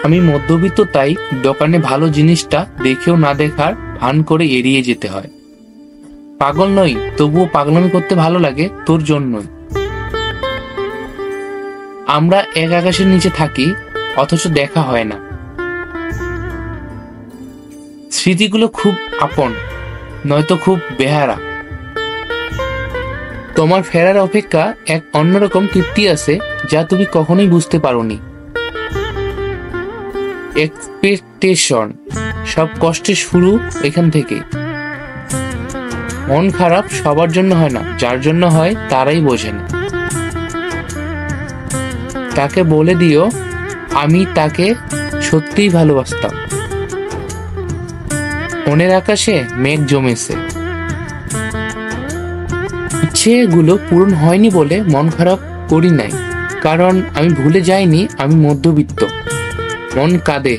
আমি মধ্যবিত্ত, তাই দোকানে ভালো জিনিসটা দেখেও না দেখার ভান করে এড়িয়ে যেতে হয়। পাগল নই, তবুও পাগলামি করতে ভালো লাগে তোর জন্যই। আমরা এক আকাশের নিচে থাকি, অথচ দেখা হয় না। স্মৃতিগুলো খুব আপন, নয়তো খুব বেহারা। তোমার ফেরার অপেক্ষা এক অন্যরকম তৃপ্তি আছে, যা তুমি কখনোই বুঝতে পারোনি। এক্সপেকটেশন, সব কষ্টের শুরু এখান থেকে। মন খারাপ সবার জন্য হয় না, যার জন্য হয় তারাই বোঝে না। তাকে বলে দিও আমি তাকে সত্যিই ভালোবাসতাম। মনের আকাশে মেঘ জমেছে। ইচ্ছেগুলো পূরণ হয়নি বলে মন খারাপ করি নাই, কারণ আমি ভুলে যাইনি আমি মধ্যবিত্ত। মন কাঁদে